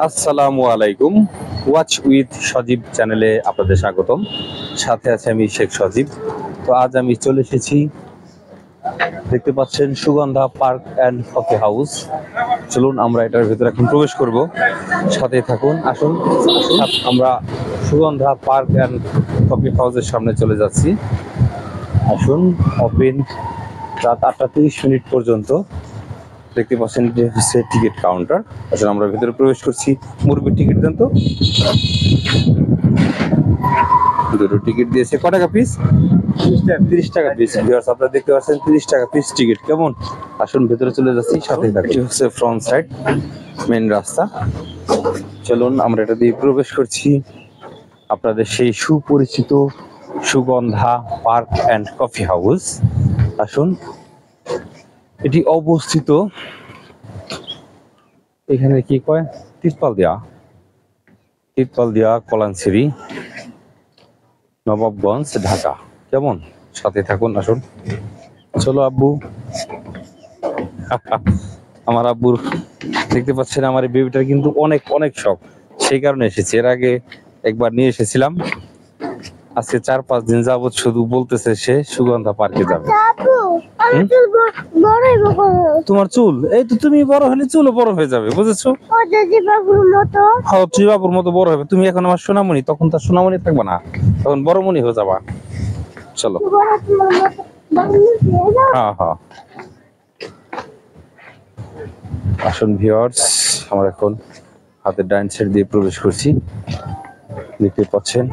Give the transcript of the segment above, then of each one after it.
আসসালামু আলাইকুম। Watch with সজীব চ্যানেলে আপনাদের স্বাগতম। সাথে আছে আমি শেখ সজীব। তো আজ আমি চলে এসেছি, দেখতে পাচ্ছেন, Sugandha park and coffee house. চলুন আমরা এটার ভিতরে এখন প্রবেশ করব, সাথে থাকুন। আসুন আমরা সুগন্ধা পার্ক অ্যান্ড কফি হাউসের সামনে চলে যাচ্ছি। আসুন, ওপেন রাত 8:30 পর্যন্ত। দেখতে পাচ্ছেন যে হচ্ছে টিকিট কাউন্টার। আসলে আমরা ভিতরে প্রবেশ করছি। মুরগির টিকিট দেন তো। দুটো টিকিট দিয়েছে। ক টাকা পিস? 30 টাকা পিস। ভিউয়ার্স, আপনারা দেখতে পাচ্ছেন 30 টাকা পিস টিকিট। কেমন? আসুন ভেতরে চলে যাচ্ছি, সাথে থাকুন। এটি হচ্ছে ফ্রন্ট সাইড, মেন রাস্তা। চলুন আমরা এটা দিয়ে প্রবেশ করছি আপনাদের সেই সুপরিচিত Sugandha park and coffee house. আসুন, এটি অবস্থিত এখানে কি কয় তিরপাল দিয়া কলানসিরি, নবাবগঞ্জ, ঢাকা। কেমন? সাথে থাকুন। আসুন, চলো আব্বু। আমার আব্বুর, দেখতে পাচ্ছেন আমার এই বেবিটার কিন্তু অনেক অনেক শখ, সেই কারণে এসেছি। এর আগে একবার নিয়ে এসেছিলাম। আজকে 4-5 দিন যাবত শুধু বলতেছে সে সুগন্ধা পার্কে যাবে। তোমার চুল, এই তো তুমি বড় হলে চুলও বড় হয়ে যাবে, বুঝেছো? বাবুর মতো বড় হবে। তুমি এখন আমার সোনামণি, তখন তার সোনামণি থাকবে না, তখন বড়মণি হয়ে যাবা। চলো। হ্যাঁ হ্যাঁ, আসুন ভিউয়ার্স, আমরা এখন হাতের ডাইন সাইড দিয়ে প্রবেশ করছি। দেখতে পাচ্ছেন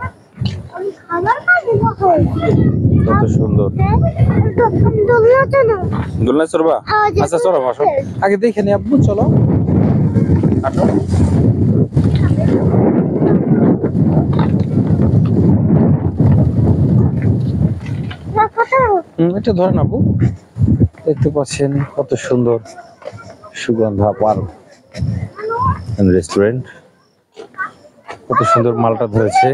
কত সুন্দর। দোলনা চড়বা? আচ্ছা চলো, আসো আগে দেখে নি আব্বু। চলো এটা ধরেন আব্বু। দেখতে পাচ্ছেন কত সুন্দর সুগন্ধা পার্ক রেস্টুরেন্ট। কত সুন্দর মালটা ধরেছে।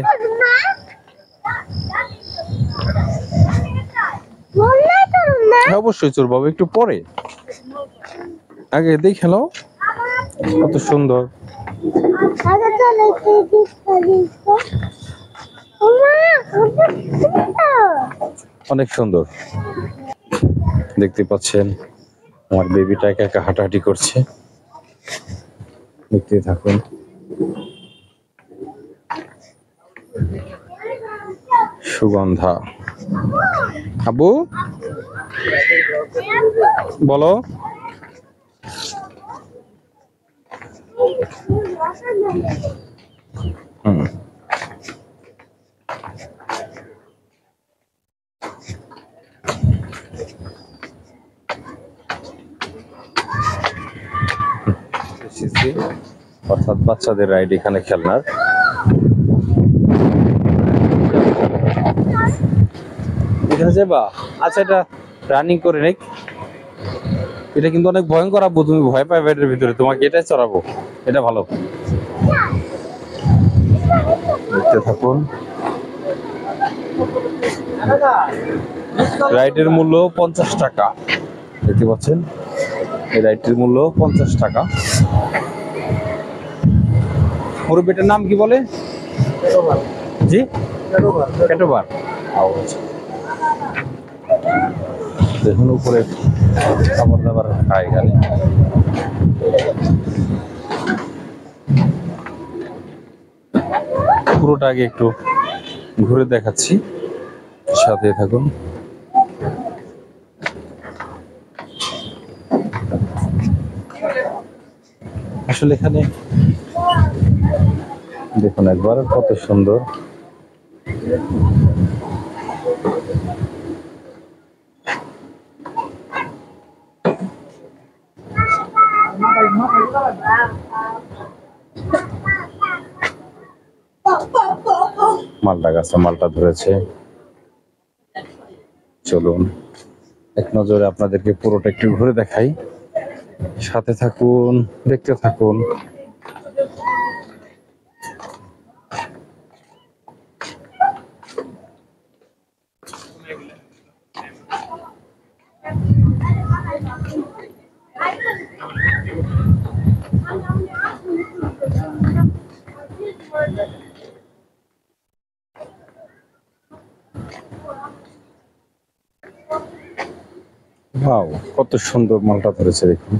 অবশ্যই চোর বাবু, একটু পরে, আগে দেখে নাও কত সুন্দর। অনেক সুন্দর। দেখতে পাচ্ছেন আমার বেবিটা একা একা হাঁটাহাঁটি করছে। দেখতে থাকুন। সুগন্ধা। আব্বু বলো। অর্থাৎ বাচ্চাদের রাইড, এখানে খেলনার। এখানে যাবা? আচ্ছা, এটা রানিং করে নেই। এটা কিন্তু অনেক ভয়ঙ্কর আব্বু, তুমি ভয় পাবে এটার ভিতরে। তোমাকে এটাই চড়াবো, এটা ভালো। দেখতে থাকুন। রাইডের মূল্য 50 টাকা। দেখতে পাচ্ছেন এই রাইডের মূল্য 50 টাকা। মুরব্বিটার নাম কি বলে? জি, পেটোবার। দেখুন উপরে খাবার দাবার খায় গেলে। পুরোটা আগে একটু ঘুরে দেখাচ্ছি, সাথে থাকুন। আসলে এখানে দেখুন একবার কত সুন্দর। মালটা গাছে মালটা ধরেছে। চলুন এক নজরে আপনাদেরকে পুরোটা একটু ঘুরে দেখাই, সাথে থাকুন, দেখতে থাকুন। ওয়াও, কত সুন্দর মালটা ধরেছে দেখুন।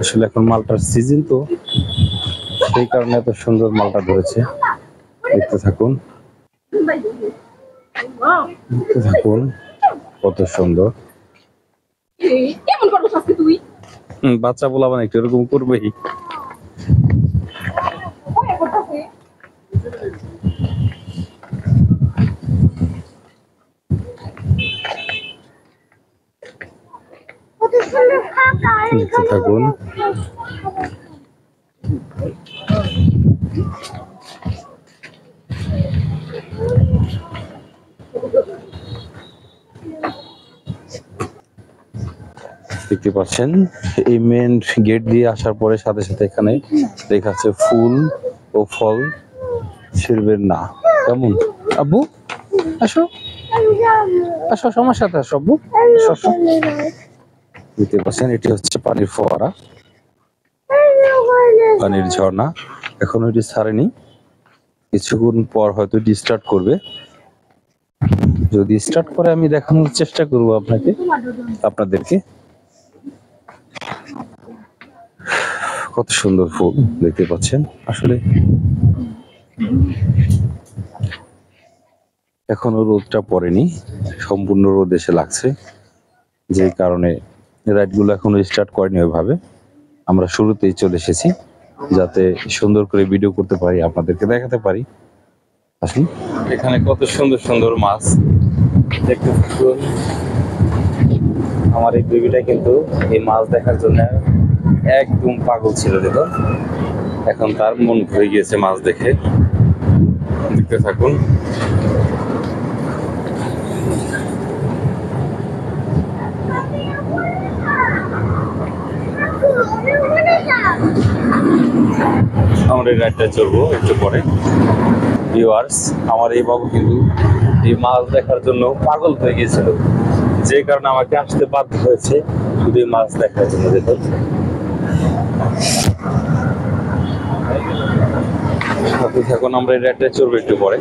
আসলে এখন মালটার সিজন তো, সেই কারণে এত সুন্দর মালটা ধরেছে। দেখতে থাকুন, দেখতে থাকুন, কত সুন্দর। বাচ্চা বলাবেন একটু এরকম করবেই। দেখতে থাকুন। দেখতে পাচ্ছেন এই মেন গেট দিয়ে আসার পরে সাথে সাথে এখানে লেখা আছে ফুল ও ফল ছিড়বেন না। কেমন আব্বু? আসো আসো, আমার সাথে আসো আব্বু, আসো। দেখতে পাচ্ছেন এটি হচ্ছে পানির ফোয়ারা, পানির ঝর্ণা। এখন ওইটি ছাড়েনি, কিছুক্ষণ পর হয়তো এটি স্টার্ট করবে। যদি স্টার্ট করে আমি দেখানোর চেষ্টা করব আপনাদেরকে। কত সুন্দর ফুল দেখতে পাচ্ছেন। আসলে এখনো রোদটা পড়েনি, সম্পূর্ণ রোদ এসে লাগছে, যে কারণে রাইড গুলো এখনো স্টার্ট করেনি ওইভাবে। আমরা শুরুতেই চলে এসেছি যাতে সুন্দর করে ভিডিও করতে পারি, আপনাদেরকে দেখাতে পারি। আসুন, এখানে কত সুন্দর সুন্দর মাছ দেখতে থাকুন। আমার এই বেবিটা কিন্তু এই মাছ দেখার জন্য একদম পাগল ছিল দেখুন। এখন তার মন ভরে গিয়েছে মাছ দেখে। দেখতে থাকুন। আমরা এই রাইডটা চলবো একটু পরে। ভিউয়ার্স, আমার এই বাবু কিন্তু এই মাছ দেখার জন্য পাগল হয়ে গিয়েছিল, যে কারণে আমাকে আসতে বাধ্য হয়েছে শুধু এই মাছ দেখার জন্য। দেখুন, এখন আমরা এই রাইডটা চলবো একটু পরে।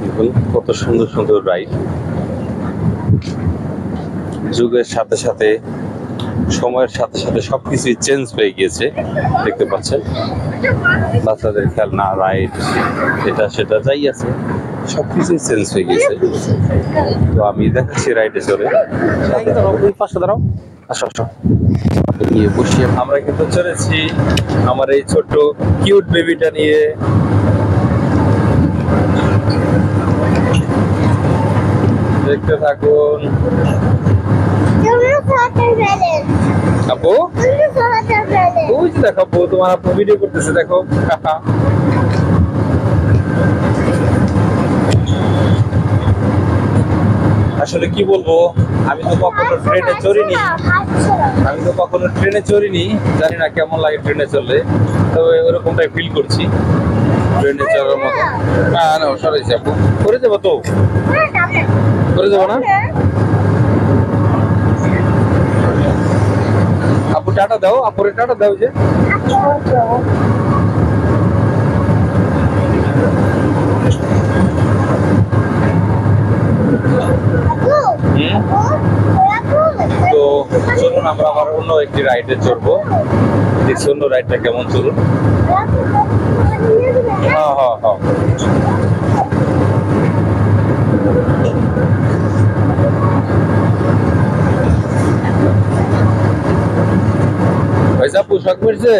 দেখুন কত সুন্দর সুন্দর রাইড। যুগের সাথে সাথে, সময়ের সাথে সাথে সবকিছুই চেঞ্জ হয়ে গিয়েছে। দেখতে পাচ্ছেন বাচ্চাদের খেলনা, রাইড, এটা সেটা যাই আছে সবকিছুই চেঞ্জ হয়ে গেছে। তো আমি দেখাচ্ছি রাইডে চলে। পাশে দাঁড়াও, আসো আসো, নিয়ে বসি। আমরা কিন্তু চলেছি আমার এই ছোট্ট কিউট বেবিটা নিয়ে। দেখতে থাকুন। আপু ওই যে দেখো, আপু তোমার আপু ভিডিও করতেছে, দেখো। আসলে কি বলবো, আমি তো কখনো ট্রেনে চড়িনি, জানি না কেমন লাগে ট্রেনে চললে। তবে ওরকমটাই ফিল করছি ট্রেনে চড়ার মতো। না না, সরাইছি আপু, করে যাবো তো, করে যাবো না আপু? টাটা দাও, আপুরে টাটা দাও। যে তো চলুন আমরা আবার অন্য একটি রাইডে চড়বো। দেখছি অন্য রাইডটা কেমন, চলুন। হ্যাঁ হ্যাঁ হ্যাঁ, পয়সা পোশাক মিলছে।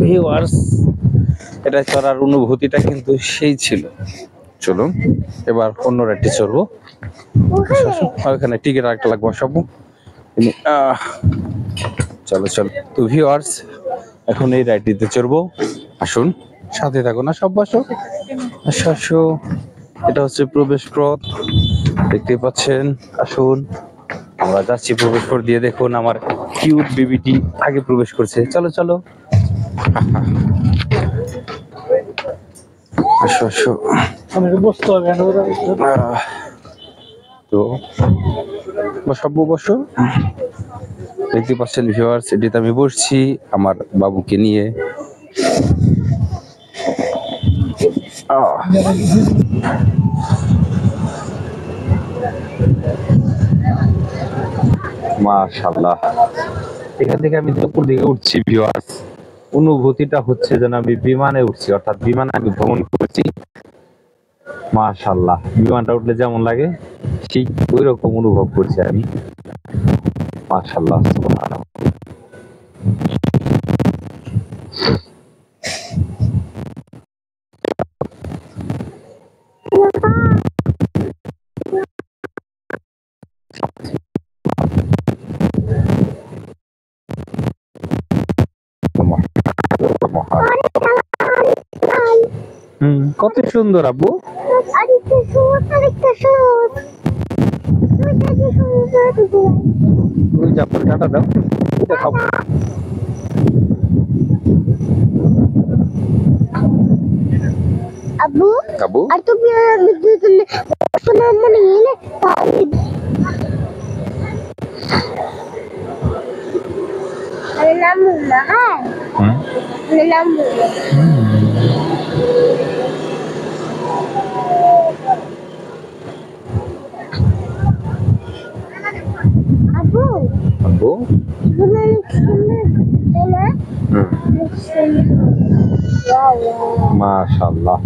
ভিউয়ার্স, এটা চড়ার অনুভূতিটা কিন্তু সেই ছিল। চলুন এবার অন্য রাইডটি চড়বো। ওখানে টিকিট রাখতে লাগবে সব। চলো চলো। তো ভিউয়ার্স, এখন এই রাইডটিতে চড়বো। আসুন, সাথে থাকুন না, সব বসো, আসো আসো। এটা হচ্ছে প্রবেশ পথ, দেখতে পাচ্ছেন। আসুন, আমরা যাচ্ছি প্রবেশ পথ দিয়ে। দেখুন আমার কিউট বেবিটি আগে প্রবেশ করছে। চলো চলো, আসো আসো। তো বসো আব্বু, বসো। দেখতে পাচ্ছেন ভিউয়ার্স, এটিতে আমি বসছি আমার বাবুকে নিয়ে। মাশাআল্লাহ, এখান থেকে আমি উপর দিকে উঠছি ভিউয়ার্স, অনুভূতিটা হচ্ছে যেন আমি বিমানে উঠছি, অর্থাৎ বিমানে আমি ভ্রমণ করছি। মাশাআল্লাহ, বিমানটা উঠলে যেমন লাগে ঠিক ওই রকম অনুভব করছি আমি। মাশাআল্লাহ, সুবহানাল্লাহ। কত সুন্দর আব্বু। টাটা দাও, দেখাবো। আব্বু আব্বু আর তুমি শোনা মনে এলে আমি নাম না, হ্যাঁ আমি নাম আব্বু আব্বু অনেক সুন্দর, তাই না? মাশাআল্লাহ,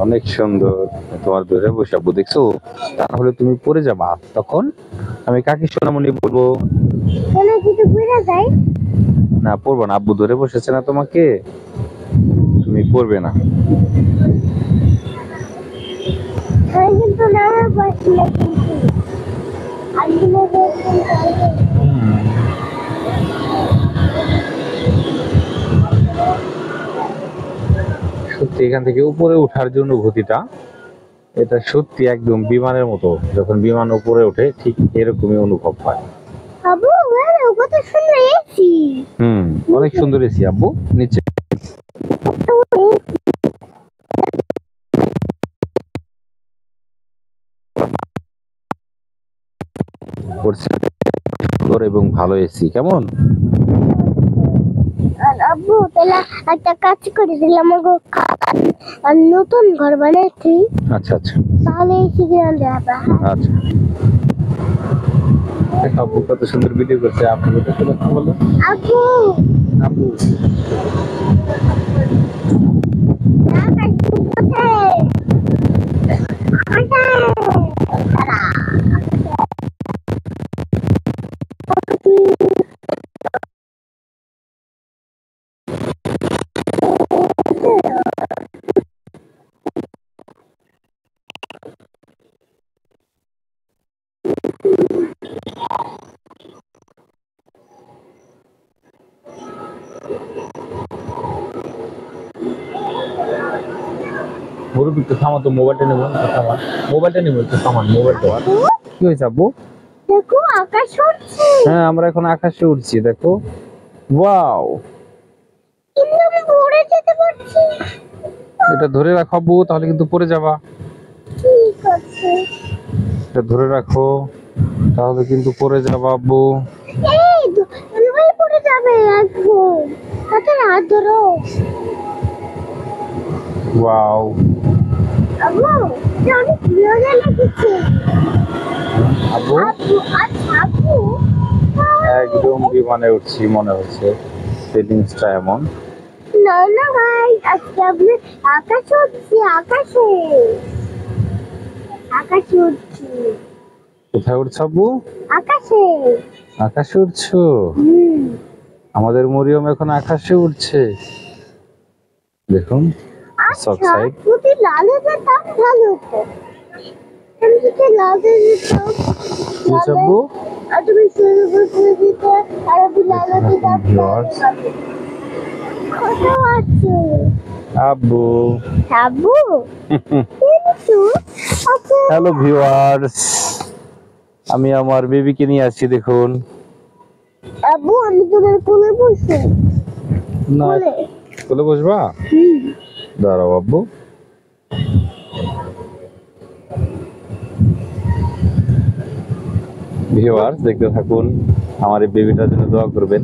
অনেক সুন্দর। তোমার ধরে বসে আব্বু, দেখছো? তাহলে তুমি পড়ে যাবা, তখন আমি কাকি সোনামণি বলবো। যদি ঘুরে যাই না, পড়বো না, আব্বু ধরে বসেছে না তোমাকে, তুমি পড়বে না। আমি কিন্তু নামে বসি না, কিন্তু সত্যি এখান থেকে উপরে ওঠার যে অনুভূতিটা, এটা সত্যি একদম বিমানের মতো। যখন বিমান উপরে ওঠে ঠিক এরকমই অনুভব হয়। আব্বু কত সুন্দর এসি। অনেক সুন্দর এসি আব্বু, নিচে করছে সুন্দর এবং ভালো এসি। কেমন আব্বু তাহলে একটা কাজ করে দিলাম, আর নতুন ঘর বানাচ্ছি। আচ্ছা আচ্ছা, তাহলে এসি কিনে দেবা। আচ্ছা। আব্বু কত সুন্দর ভিডিও করছে, আপনি কথা বলো। আব্বু আব্বু মুরব্বী একটু থামা তো, মোবাইলটা নেবো, মোবাইলটা নেবো, একটু থামান, মোবাইলটা। কি হয়েছে আব্বু? দেখো আকাশ উঠছে। হ্যাঁ, আমরা এখন আকাশে উঠছি, দেখো। ওয়াও, কিন্তু আমি পড়ে যেতে পারছি। এটা ধরে রাখো আব্বু, তাহলে কিন্তু পড়ে যাবা। ঠিক আছে, এটা ধরে রাখো, তাহলে কিন্তু পড়ে যাবা আব্বু। এই তুমি পড়ে যাবে একদম, হাতে হাত ধরো। ওয়াও আব্বু এটা অনেক মজা লাগছে। আব্বু, আচ্ছা আব্বু, একদম বিমানে উঠছি মনে হচ্ছে, ফিলিংসটা এমন। না না ভাই, আজকে আপনি আকাশে উঠছি, আকাশে উঠছি। কোথায় উঠছো আব্বু? আকাশে। আকাশে উঠছো? আমাদের মরিয়ম এখন আকাশে উঠছে, দেখুন। আচ্ছা যদি লালে যেতাম ভালো হতো। আমি যদি লালে যেতাম, আব্বু আর তুমি শুরু করে দিতে, আর আমি লালে দিতাম। কোথাও আছে আব্বু? আব্বু কিন্তু হ্যালো ভিউয়ার্স, আমি আমার বেবিকে নিয়ে আসছি, দেখুন। আব্বু আমি তোমার কোলে বসবো। না, কোলে বসবা? দাঁড়াও আব্বু। ভিউয়ার্স দেখতে থাকুন, আমার এই বেবিটার জন্য দোয়া করবেন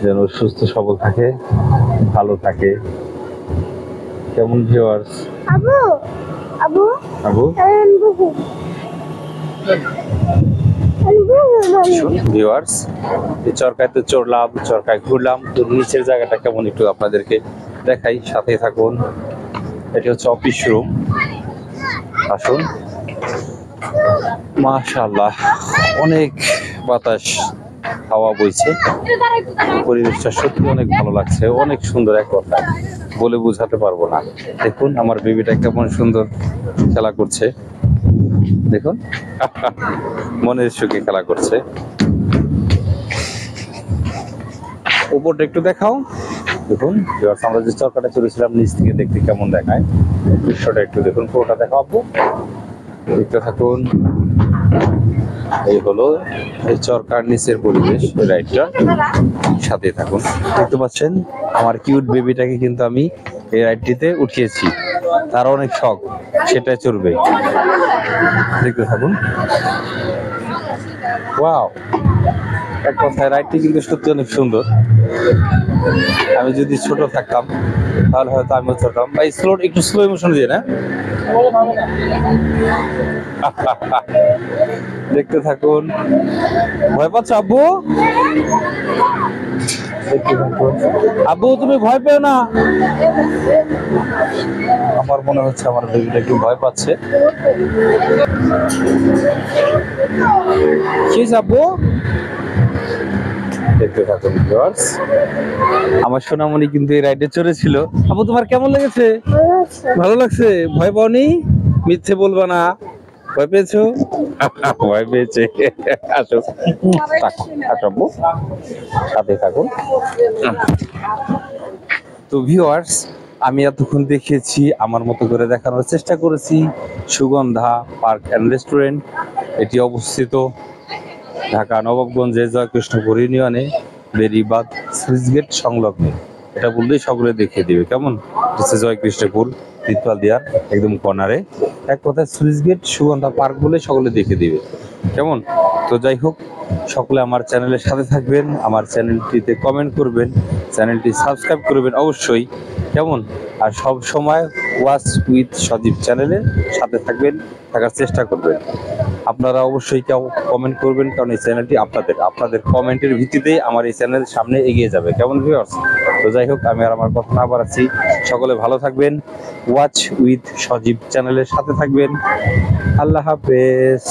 যেন ও সুস্থ সবল থাকে, ভালো থাকে। কেমন ভিউয়ার্স? আবু আবু আবু আনবু ভিউয়ার্স, এই চরকায় তো চড়লাম, চরকায় ঘুরলাম, তো নিচের জায়গাটা কেমন একটু আপনাদেরকে দেখাই, সাথে থাকুন। এটি হচ্ছে অফিস রুম। আসুন, মাশাআল্লাহ অনেক বাতাস হাওয়া বইছে, পরিবেশটা সত্যি অনেক ভালো লাগছে, অনেক সুন্দর, এক কথা বলে বোঝাতে পারবো না। দেখুন আমার বেবিটা কেমন সুন্দর খেলা করছে, দেখুন মনের সুখে খেলা করছে। উপরটা একটু দেখাও। দেখুন আমরা যে চরকাটা চলেছিলাম নিচ থেকে দেখতে কেমন দেখায়, দৃশ্যটা একটু দেখুন, পুরোটা দেখাবো, দেখতে থাকুন। এই হলো এই চরকার নিচের পরিবেশ, রাইডটা সাথে থাকুন। দেখতে পাচ্ছেন আমার কিউট বেবিটাকে কিন্তু আমি এই রাইডটিতে উঠিয়েছি, তার অনেক শখ, সেটাই চড়বে। দেখতে থাকুন। ওয়াও, এক কথায় রাইডটি কিন্তু সত্যি অনেক সুন্দর। আমি যদি ছোট থাকতাম তাহলে হয়তো আমিও চড়তাম। ভাই স্লো, একটু স্লো ইমোশন দিয়ে না। দেখতে থাকুন। ভয় পাচ্ছ আব্বু? দেখতে থাকুন। আব্বু তুমি ভয় পেও না। আমার মনে হচ্ছে আমার বেবিটা একটু ভয় পাচ্ছে। কি আব্বু? দেখতে থাকুন ভিউয়ার্স, আমার সোনামণি কিন্তু এই রাইডে চড়েছিল। আব্বু তোমার কেমন লেগেছে? ভালো লাগছে? ভয় পাওনি? মিথ্যে বলবা না, ভয় পেয়েছো? ভয় পেয়েছে। আসো আসো আব্বু, সাথে থাকুন। তো ভিউয়ার্স, আমি এতক্ষণ দেখিয়েছি, আমার মতো করে দেখানোর চেষ্টা করেছি সুগন্ধা পার্ক অ্যান্ড রেস্টুরেন্ট। এটি অবস্থিত ঢাকা নবাবগঞ্জে জয়কৃষ্ণপুর ইউনিয়নে বেরিবাদ সুইচ গেট সংলগ্ন। এটা বললেই সকলে দেখিয়ে দিবে। কেমন? হচ্ছে জয়কৃষ্ণপুর তিতপাল দিয়ার একদম কর্নারে, এক কথায় সুইচ গেট সুগন্ধা পার্ক বলে সকলে দেখে দিবে। কেমন? তো যাই হোক, সকলে আমার চ্যানেলের সাথে থাকবেন, আমার চ্যানেলটিতে কমেন্ট করবেন, চ্যানেলটি সাবস্ক্রাইব করবেন অবশ্যই। কেমন? আর সব সময় ওয়াচ উইথ সজীব চ্যানেলের সাথে থাকবেন, থাকার চেষ্টা করবেন। আপনারা অবশ্যই কেউ কমেন্ট করবেন, কারণ এই চ্যানেলটি আপনাদের কমেন্টের ভিত্তিতেই আমার এই চ্যানেল সামনে এগিয়ে যাবে। কেমন ভিউয়ার্স? তো যাই হোক, আমি আর আমার কথা না বাড়াচ্ছি, সকলে ভালো থাকবেন, ওয়াচ উইথ সজীব চ্যানেলের সাথে থাকবেন। আল্লাহ হাফেজ।